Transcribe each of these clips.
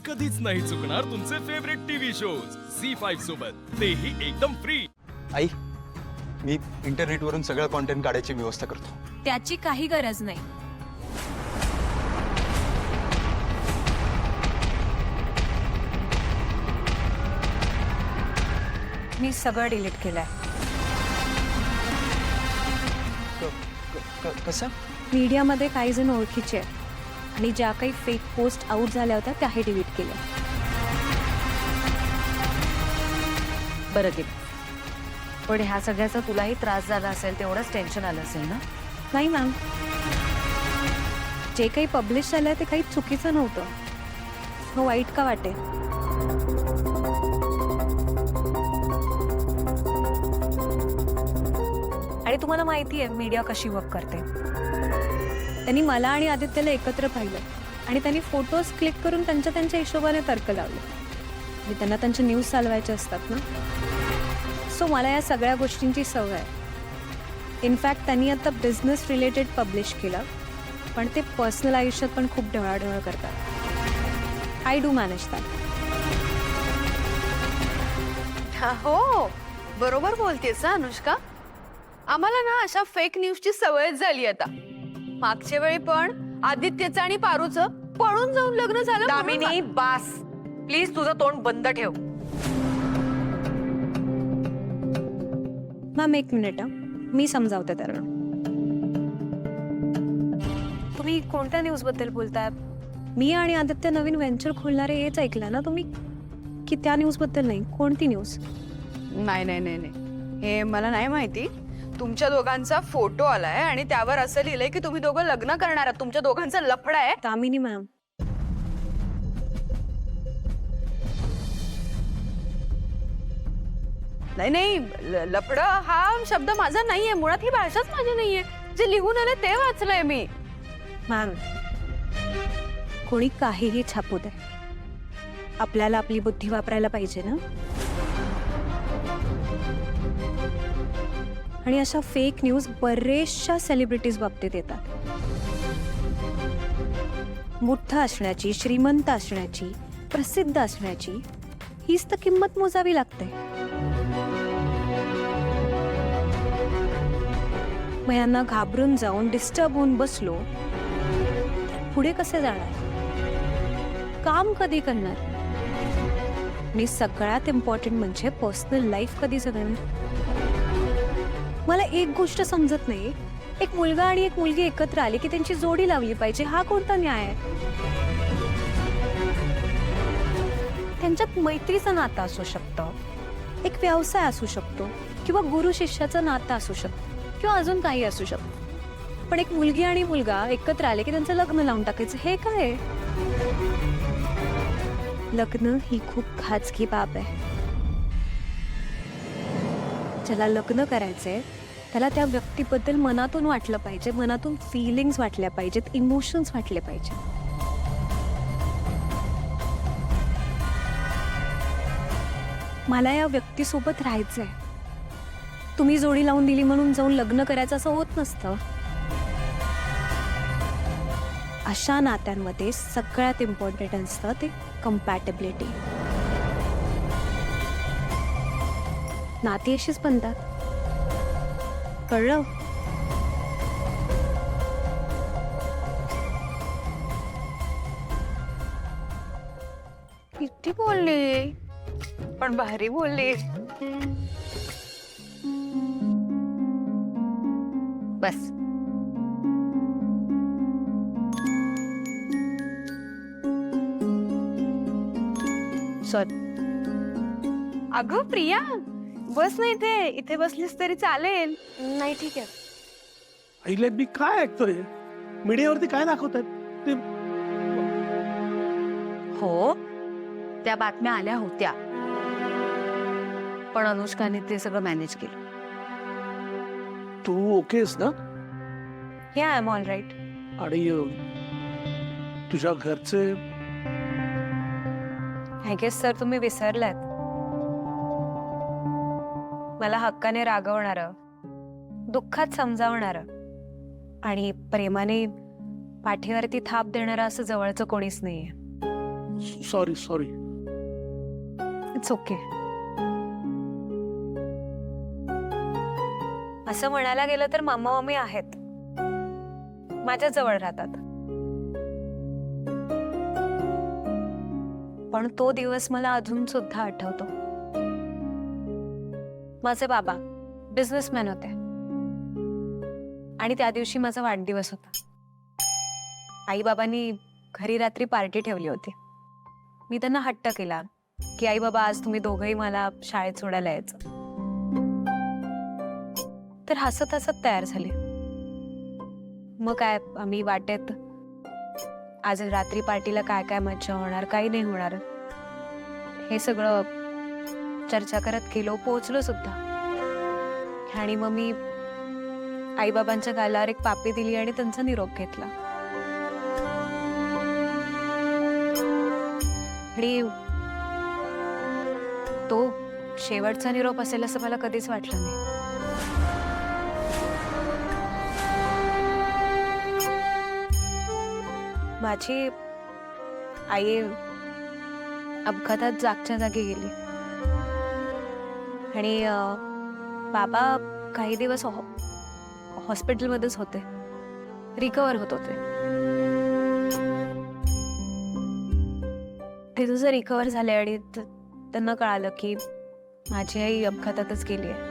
कधीच नाही चुकणार तुमचे फेवरेट टीव्ही शोज झी5 सोबत, तेही एकदम फ्री. आई, मी इंटरनेटवरून सगळं कॉन्टेंट काढायची व्यवस्था करतो. त्याची काही गरज नाही. मी सगळं डिलीट केलंय. कसं? मीडियामध्ये काही जण ओळखीचे आहेत आणि ज्या काही फेक पोस्ट आउट झाल्या होत्या त्याही डिलीट केल्या. बरं की पण ह्या सगळ्याचा तुलाही त्रास झाला असेल, तेवढंच टेन्शन आलं असेल ना? नाही मॅम, जे काही पब्लिश झालंय ते काही चुकीचं नव्हतं. मग वाईट का वाटेल? आणि तुम्हाला माहिती आहे मीडिया कशी वर्क करते. त्यांनी मला आणि आदित्यला एकत्र पाहिलं आणि त्यांनी फोटोज क्लिक करून त्यांच्या हिशोबाने तर्क लावले. आणि त्यांना त्यांच्या न्यूज चालवायचे असतात ना. सो मला या सगळ्या गोष्टींची सवय आहे. इनफॅक्ट त्यांनी आता बिझनेस रिलेटेड पब्लिश केलं, पण ते पर्सनल आयुष्यात पण खूप ढवळाढवळ करतात. I do manage that. हो, बरोबर बोलतेस ना अनुष्का. आम्हाला ना अशा फेक न्यूजची सवयच झाली आता. मागच्या वेळी पण आदित्यचं आणि पारूचं पळून जाऊन लग्न झालं. दामिनी, बास प्लीज, तुझं तोंड बंद ठेव. मॅम एक मिनिट, मी समजावते त्यांना. तुम्ही कोणत्या न्यूज बद्दल बोलताय? मी आणि आदित्य नवीन व्हेंचर खोलणारे हेच ऐकलं ना तुम्ही, की त्या न्यूज बद्दल? नाही, कोणती न्यूज? नाही नाही नाही नाही, हे मला नाही माहिती. तुमच्या दोघांचा फोटो आलाय आणि त्यावर असं लिहिलंय की तुम्ही दोघं लग्न करणार आहात. तुमच्या दोघांचा लफडा आहे. दामिनी मॅम, नाही नाही, लफडं हा शब्द माझा नाहीये. मुळात ही भाषाच माझी नाहीये. जे लिहून आलं ते वाचलंय मी. मॅम, कोणी काहीही छापू दे, आपल्याला आपली बुद्धी वापरायला पाहिजे ना. आणि अशा फेक न्यूज बरेचशा सेलिब्रिटीज बाबतीत येतात. मोठं असण्याची, श्रीमंत असण्याची, प्रसिद्ध असण्याची हीच तर किंमत मोजावी लागते. मग यांना घाबरून जाऊन डिस्टर्ब होऊन बसलो, पुढे कसे जाणार? काम कधी करणार? आणि सगळ्यात इम्पॉर्टंट म्हणजे पर्सनल लाईफ कधी जगणार? मला एक गोष्ट समजत नाही. एक मुलगा आणि एक मुलगी एकत्र आली की त्यांची जोडी लावली पाहिजे, हा कोणता न्याय आहे? त्यांच्यात मैत्रीचं नातं असू शकतं, एक व्यवसाय असू शकतो, किंवा गुरु शिष्याचं नातं असू शकतं, किंवा अजून काही असू शकतं. पण एक मुलगी आणि मुलगा एकत्र आले की त्यांचं लग्न लावून टाकायचं, हे काय? लग्न ही खूप खाजगी बाब आहे. ज्याला लग्न करायचंय त्याला त्या व्यक्तीबद्दल मनातून वाटलं पाहिजे, मनातून फिलिंग्स वाटल्या पाहिजेत, इमोशन्स वाटले पाहिजे. मला या व्यक्तीसोबत राहायचंय. तुम्ही जोडी लावून दिली म्हणून जाऊन लग्न करायचं असं होत नसतं. अशा नात्यांमध्ये सगळ्यात इम्पॉर्टंट असतं ते कम्पॅटेबिलिटी. नाती अशीच बनतात, कळलं? किती बोलली, पण भारी बोलली. बस. सॉरी. अगं प्रिया, बस नाही, इथे बसलीस तरी चालेल. नाही, ठीक आहे. आईला मी काय ऐकतोय? मीडियावरती काय दाखवतात ते? हो, त्या बातम्या आल्या होत्या, पण अनुष्काने ते सगळं मॅनेज केलं. तू ओकेस ना? या, आय एम ऑल राईट. आणि तुझ्या घरचे? आय गेस सर तुम्ही विसरलात. मला हक्काने रागवणारं, दुःखात समजावणारं आणि प्रेमाने पाठीवरती थाप देणारं असं जवळचं कोणीच नाहीये. Sorry sorry. It's okay. असं म्हणायला गेलं तर मामा मामी आहेत, माझ्या जवळ राहतात. पण तो दिवस मला अजून सुद्धा आठवतो. माझे बाबा बिझनेसमॅन होते आणि त्या दिवशी माझा वाढदिवस होता. आई बाबांनी घरी रात्री पार्टी ठेवली होती. मी त्यांना हट्ट केला की आई बाबा आज तुम्ही दोघंही मला शाळेत सोडायला यायचं. तर हसत हसत तयार झाले. मग काय आम्ही वाटेत आज रात्री पार्टीला काय काय मज्जा होणार, काही नाही होणार, हे सगळं चर्चा करत गेलो. पोहोचलो सुद्धा. आणि मग मी आईबाबांच्या गालावर एक पापी दिली आणि त्यांचा निरोप घेतला. आणि तो शेवटचा निरोप असेल असं मला कधीच वाटलं नाही. माझी आई अपघातात जागच्या जागी गेली आणि बाबा काही दिवस हॉस्पिटलमध्येच होते, रिकवर होत होते. ते तुझं रिकवर झाले आणि त्यांना कळालं की माझी आई अपघातातच गेली आहे.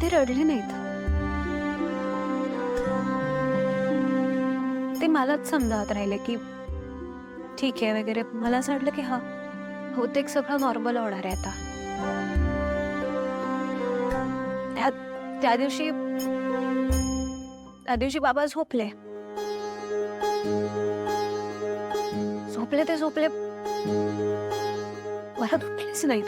ते रडले नाहीत. ते मलाच समजावत राहिले की ठीक आहे वगैरे. मला असं वाटलं की हा बहुतेक सगळं नॉर्मल होणार आहे आता. त्या दिवशी बाबा झोपले ते झोपले, परत उठलेच नाहीत.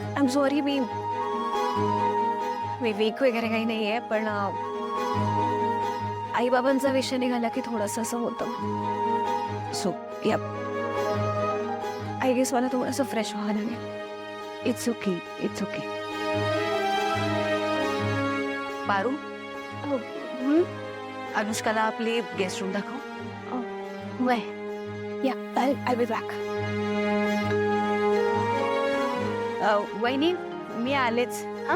I am sorry. मी वीक वगैरे काही नाही आहे, पण आई बाबांचा विषय निघाला की थोडंसं असं होतं. सो या आय गेस मला थोडंसं फ्रेश व्हावं लागेल. It's okay, it's okay. Paru, अनुष्काला आपली गेस्ट रूम दाखव. वय या आय बी बॅक. वहिनी मी आलेच. हा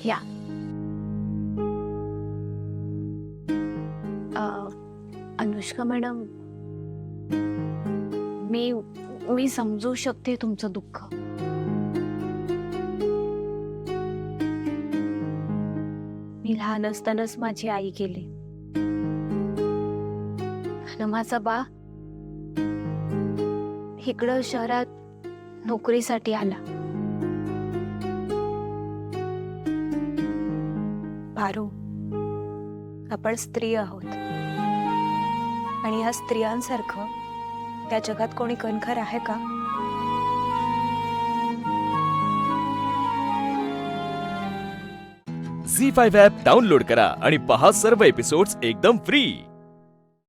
या. अनुष्का मॅडम, मी समजू शकते तुमचं दुःख. मी लहान असतानाच माझी आई गेली आणि माझा बा इकडं शहरात नोकरीसाठी आला. पारू, आपण स्त्री आहोत आणि ह्या स्त्रियांसारखं त्या जगात कोणी कणखर आहे का? झी 5 ॲप डाउनलोड करा आणि पहा सर्व एपिसोड्स एकदम फ्री.